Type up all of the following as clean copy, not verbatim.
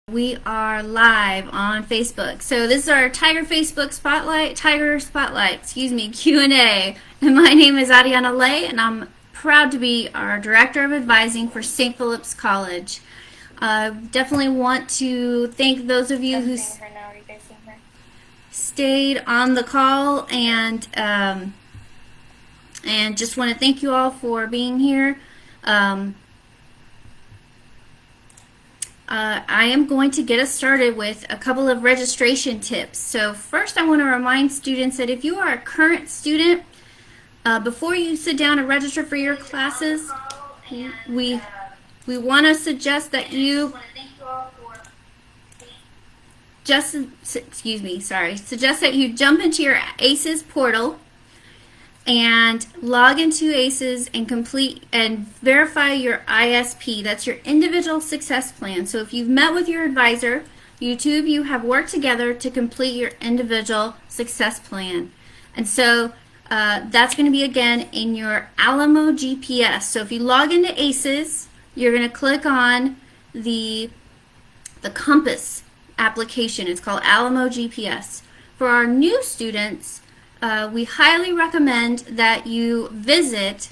We are live on Facebook. So this is our Tiger Spotlight, Q&A. And my name is Arianna Lay, and I'm proud to be our Director of Advising for St. Philip's College. Definitely want to thank those of you who stayed on the call, and just want to thank you all for being here. I am going to get us started with a couple of registration tips. So first I want to remind students that if you are a current student, before you sit down and register for your classes, we want to suggest that you suggest that you jump into your ACES portal and log into ACES and complete and verify your ISP. That's your individual success plan. So if you've met with your advisor, you have worked together to complete your individual success plan. And so that's going to be again in your Alamo GPS. So if you log into ACES, you're going to click on the Compass application. It's called Alamo GPS. For our new students, we highly recommend that you visit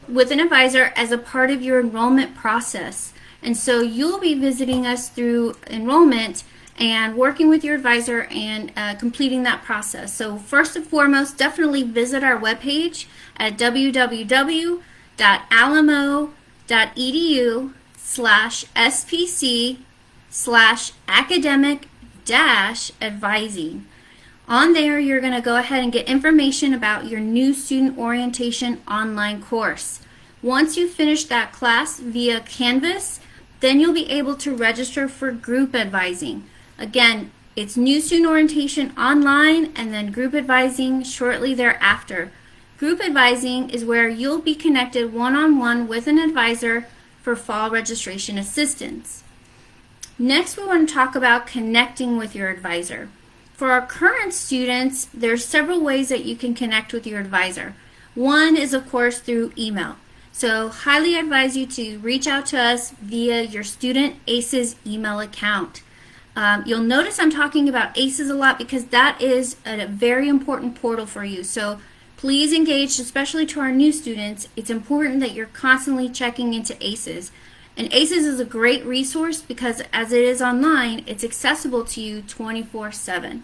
with an advisor as a part of your enrollment process. And so you'll be visiting us through enrollment and working with your advisor and completing that process. So first and foremost, definitely visit our webpage at www.alamo.edu/spc/academic-advising. On there, you're going to go ahead and get information about your new student orientation online course. Once you finish that class via Canvas, then you'll be able to register for group advising. Again, it's new student orientation online and then group advising shortly thereafter. Group advising is where you'll be connected one-on-one with an advisor for fall registration assistance. Next, we want to talk about connecting with your advisor. For our current students, there's several ways that you can connect with your advisor. One is, of course, through email. So highly advise you to reach out to us via your student ACES email account. You'll notice I'm talking about ACES a lot because that is a very important portal for you. So please engage, especially to our new students. It's important that you're constantly checking into ACES. And ACES is a great resource because as it is online, it's accessible to you 24/7.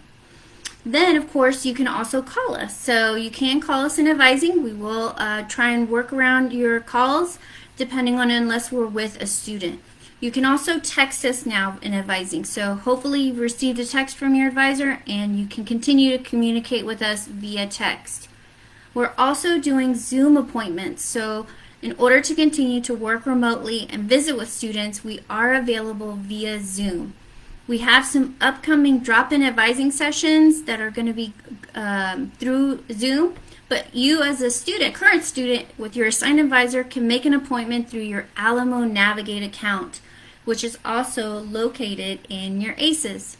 Then, of course, you can also call us. So you can call us in advising. We will try and work around your calls depending on unless we're with a student. You can also text us now in advising. So hopefully you've received a text from your advisor and you can continue to communicate with us via text. We're also doing Zoom appointments. So in order to continue to work remotely and visit with students, we are available via Zoom. We have some upcoming drop-in advising sessions that are going to be through Zoom, but you as a student, current student, with your assigned advisor can make an appointment through your Alamo Navigate account, which is also located in your ACES.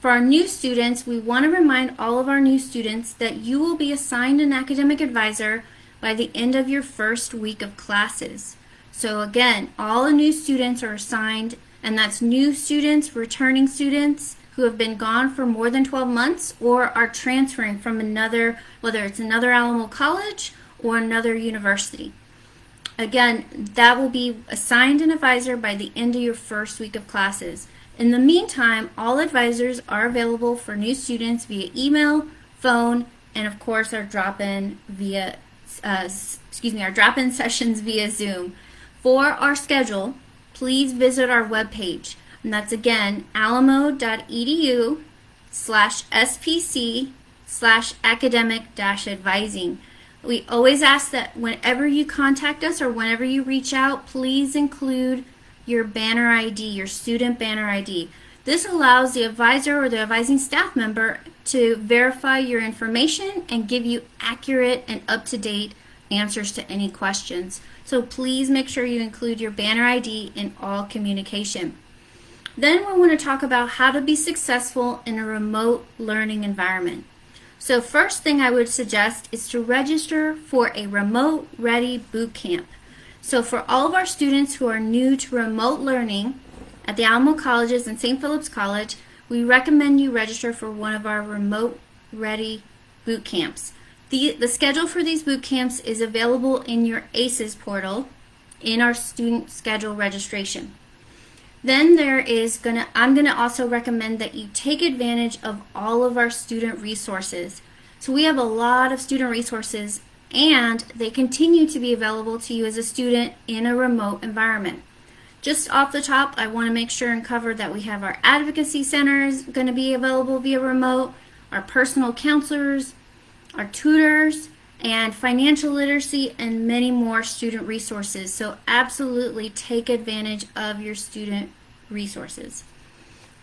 For our new students, we want to remind all of our new students that you will be assigned an academic advisor by the end of your first week of classes. So again, all the new students are assigned, and that's new students, returning students who have been gone for more than 12 months or are transferring from another, whether it's another Alamo college or another university. Again, that will be assigned an advisor by the end of your first week of classes. In the meantime, all advisors are available for new students via email, phone, and of course our drop-in sessions via Zoom. For our schedule, please visit our webpage, and that's again alamo.edu/spc/academic-advising. We always ask that whenever you contact us or whenever you reach out, please include your banner ID, your student banner ID. This allows the advisor or the advising staff member to verify your information and give you accurate and up-to-date answers to any questions. So please make sure you include your banner ID in all communication. Then we want to talk about how to be successful in a remote learning environment. So first thing I would suggest is to register for a remote ready boot camp. So for all of our students who are new to remote learning, At the Alamo colleges and St. Philip's College, we recommend you register for one of our remote ready boot camps. The schedule for these boot camps is available in your ACES portal in our student schedule registration. Then I'm gonna also recommend that you take advantage of all of our student resources. So we have a lot of student resources, and they continue to be available to you as a student in a remote environment. Just off the top, I want to make sure and cover that we have our advocacy centers going to be available via remote, our personal counselors, our tutors, and financial literacy, and many more student resources. So absolutely take advantage of your student resources.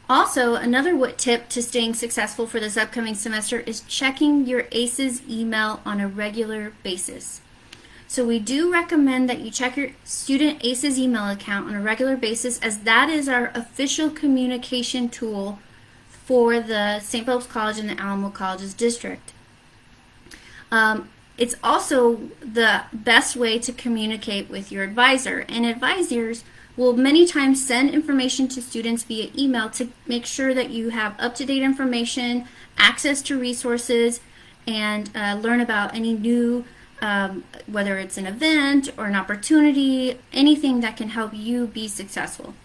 Also, another tip to staying successful for this upcoming semester is checking your ACES email on a regular basis. So we do recommend that you check your student ACES email account on a regular basis, as that is our official communication tool for the St. Philip's College and the Alamo Colleges district. It's also the best way to communicate with your advisor, and advisors will many times send information to students via email to make sure that you have up-to-date information, access to resources, and learn about any new whether it's an event or an opportunity, anything that can help you be successful.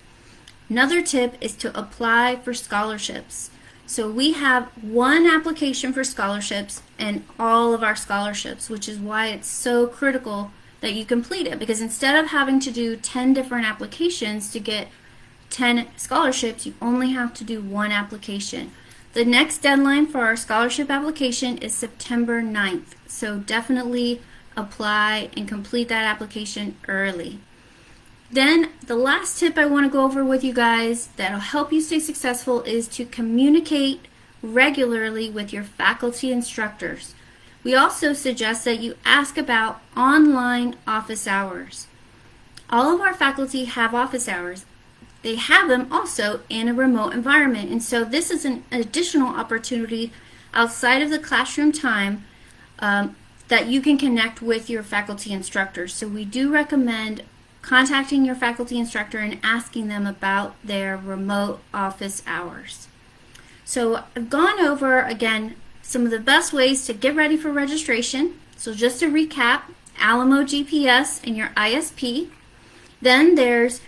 Another tip is to apply for scholarships. So we have one application for scholarships and all of our scholarships, which is why it's so critical that you complete it, because instead of having to do 10 different applications to get 10 scholarships, you only have to do one application. The next deadline for our scholarship application is September 9th, so definitely apply and complete that application early. Then the last tip I want to go over with you guys that'll help you stay successful is to communicate regularly with your faculty instructors. We also suggest that you ask about online office hours. All of our faculty have office hours. They have them also in a remote environment, and so this is an additional opportunity outside of the classroom time that you can connect with your faculty instructors. So we do recommend contacting your faculty instructor and asking them about their remote office hours. So I've gone over, again, some of the best ways to get ready for registration. So just to recap, Alamo GPS and your ISP. Then there's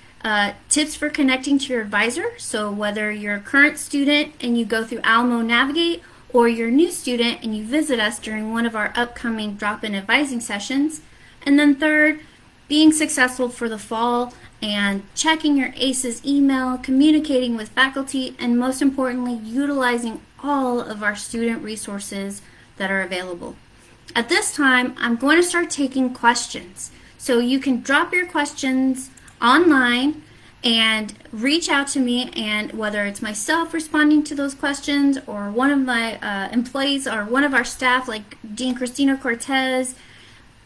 tips for connecting to your advisor. So whether you're a current student and you go through Alamo Navigate, or you're a new student and you visit us during one of our upcoming drop-in advising sessions. And then third, being successful for the fall and checking your ACES email, communicating with faculty, and most importantly, utilizing all of our student resources that are available. At this time, I'm going to start taking questions. So you can drop your questions online and reach out to me, and whether it's myself responding to those questions or one of my employees or one of our staff like Dean Christina Cortez,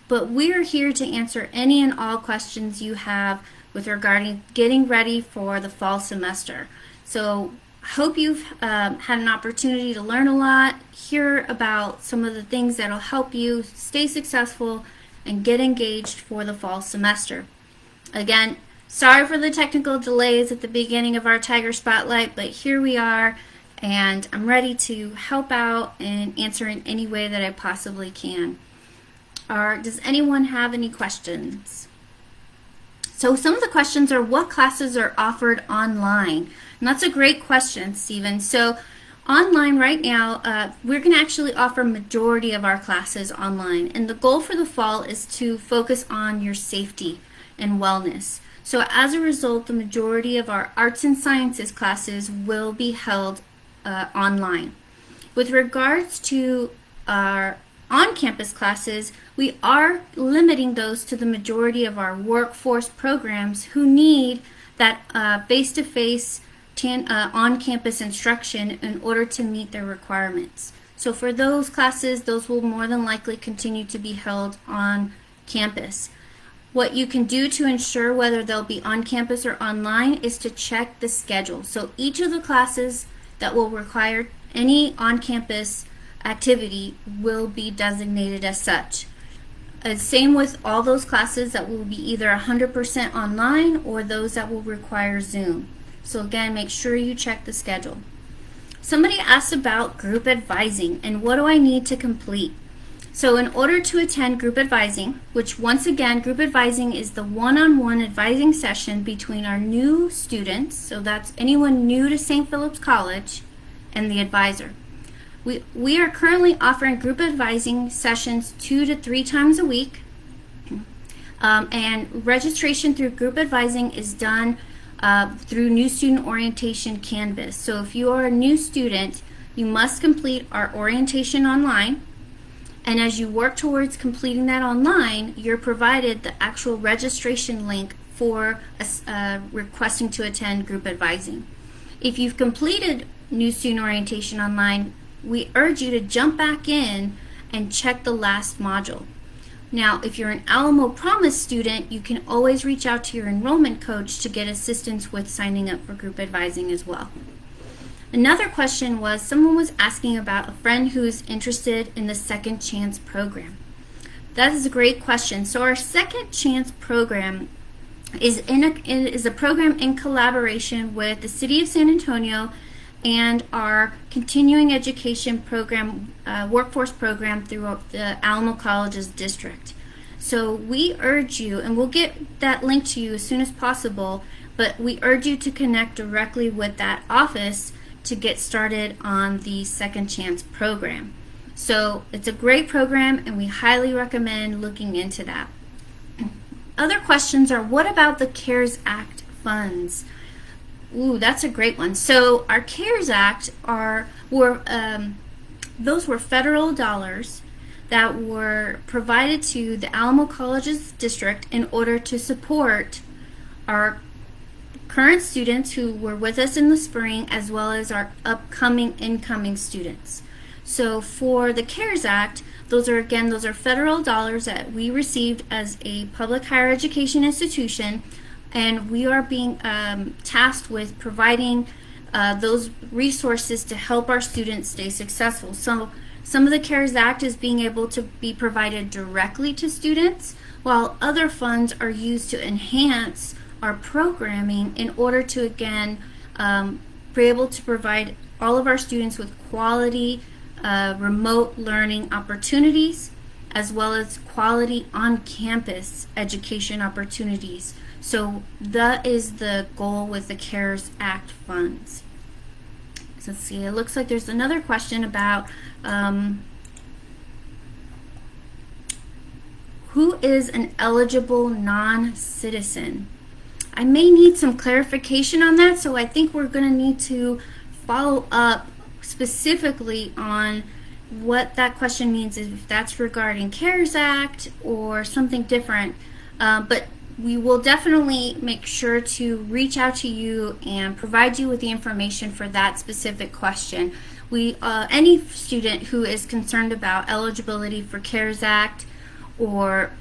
but we're here to answer any and all questions you have with regarding getting ready for the fall semester. So I hope you've had an opportunity to learn a lot, hear about some of the things that will help you stay successful and get engaged for the fall semester. Again, sorry for the technical delays at the beginning of our Tiger Spotlight, but here we are, and I'm ready to help out and answer in any way that I possibly can. Does anyone have any questions? So some of the questions are, what classes are offered online? And that's a great question, Stephen. So online right now, we're going to actually offer majority of our classes online. And the goal for the fall is to focus on your safety and wellness. So as a result, the majority of our arts and sciences classes will be held online. With regards to our on-campus classes, we are limiting those to the majority of our workforce programs who need that face-to-face on-campus instruction in order to meet their requirements. So for those classes, those will more than likely continue to be held on campus. What you can do to ensure whether they'll be on campus or online is to check the schedule. So each of the classes that will require any on-campus activity will be designated as such. Same with all those classes that will be either 100% online or those that will require Zoom. So again, make sure you check the schedule. Somebody asked about group advising and what do I need to complete? So in order to attend group advising, which once again, group advising is the one-on-one advising session between our new students, so that's anyone new to St. Philip's College, and the advisor. We are currently offering group advising sessions 2 to 3 times a week, and registration through group advising is done through New Student Orientation Canvas. So if you are a new student, you must complete our orientation online. And as you work towards completing that online, you're provided the actual registration link for requesting to attend group advising. If you've completed New Student Orientation online, we urge you to jump back in and check the last module. Now, if you're an Alamo Promise student, you can always reach out to your enrollment coach to get assistance with signing up for group advising as well. Another question was, someone was asking about a friend who's interested in the Second Chance program. That is a great question. So our Second Chance program is a program in collaboration with the City of San Antonio and our continuing education program, workforce program through the Alamo College's district. So we urge you, and we'll get that link to you as soon as possible, but we urge you to connect directly with that office to get started on the Second Chance program. So it's a great program and we highly recommend looking into that. Other questions are, what about the CARES Act funds? Ooh, that's a great one. So our CARES Act those were federal dollars that were provided to the Alamo College's district in order to support our current students who were with us in the spring, as well as our upcoming incoming students. So for the CARES Act, those are federal dollars that we received as a public higher education institution, and we are being tasked with providing those resources to help our students stay successful. So some of the CARES Act is being able to be provided directly to students, while other funds are used to enhance our programming in order to, again, be able to provide all of our students with quality remote learning opportunities, as well as quality on-campus education opportunities. So that is the goal with the CARES Act funds. So let's see, it looks like there's another question about who is an eligible non-citizen? I may need some clarification on that, so I think we're going to need to follow up specifically on what that question means, if that's regarding CARES Act or something different. But we will definitely make sure to reach out to you and provide you with the information for that specific question. Any student who is concerned about eligibility for CARES Act or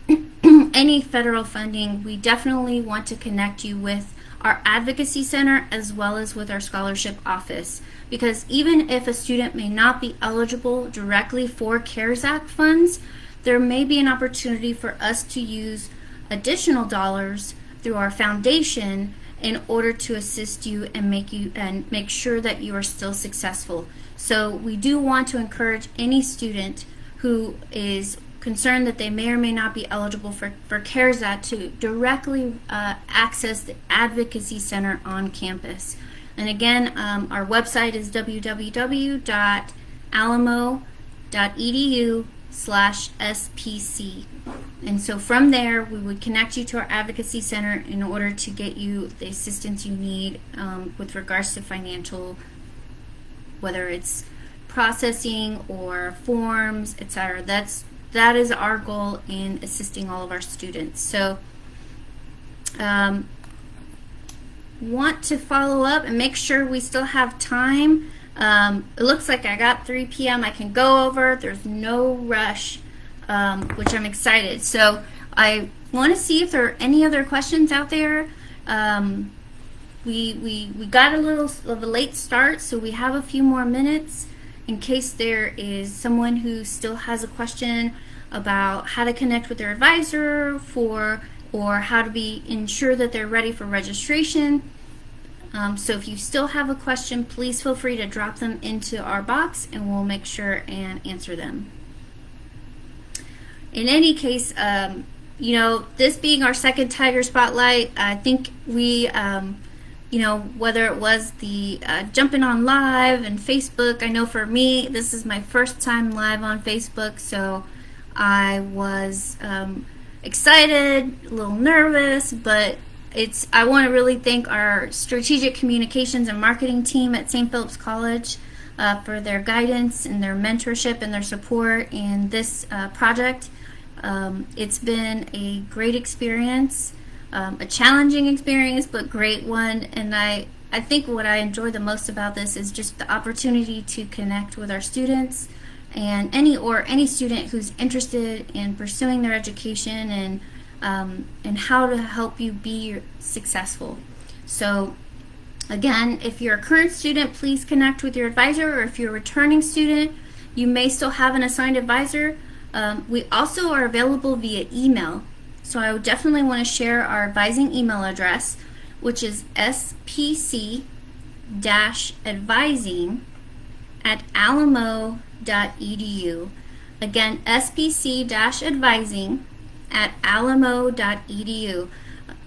any federal funding, we definitely want to connect you with our advocacy center as well as with our scholarship office, because even if a student may not be eligible directly for CARES Act funds, there may be an opportunity for us to use additional dollars through our foundation in order to assist you and make sure that you are still successful. So we do want to encourage any student who is concerned that they may or may not be eligible for CARES Act to directly access the Advocacy Center on campus. And again, our website is www.alamo.edu/SPC. And so from there, we would connect you to our Advocacy Center in order to get you the assistance you need with regards to financial, whether it's processing or forms, etc. That is our goal in assisting all of our students. So want to follow up and make sure we still have time. It looks like I got 3 p.m. I can go over. There's no rush, which I'm excited. So I want to see if there are any other questions out there. We got a little of a late start, so we have a few more minutes in case there is someone who still has a question about how to connect with their advisor or how to ensure that they're ready for registration. So if you still have a question, please feel free to drop them into our box and we'll make sure and answer them. In any case, this being our second Tiger Spotlight, I think we, whether it was the jumping on live and Facebook, I know for me, this is my first time live on Facebook, so I was excited, a little nervous, but I want to really thank our strategic communications and marketing team at St. Philip's College for their guidance and their mentorship and their support in this project. It's been a great experience, a challenging experience, but great one. And I think what I enjoy the most about this is just the opportunity to connect with our students and any student who's interested in pursuing their education and how to help you be successful. So again, if you're a current student, please connect with your advisor, or if you're a returning student, you may still have an assigned advisor. We also are available via email, so I would definitely want to share our advising email address, which is spc-advising@alamo.edu. Again, spc-advising@alamo.edu.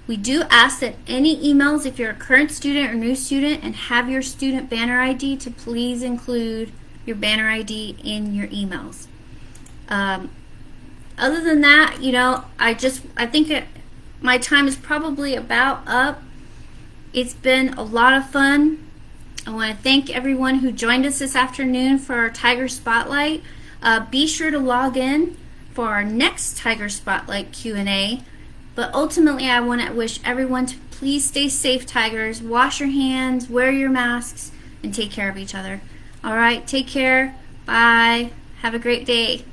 We do ask that any emails, if you're a current student or new student and have your student banner ID, to please include your banner ID in your emails. Other than that, I think my time is probably about up. It's been a lot of fun. I want to thank everyone who joined us this afternoon for our Tiger Spotlight. Be sure to log in for our next Tiger Spotlight Q&A. But ultimately, I want to wish everyone to please stay safe, Tigers. Wash your hands, wear your masks, and take care of each other. All right, take care. Bye. Have a great day.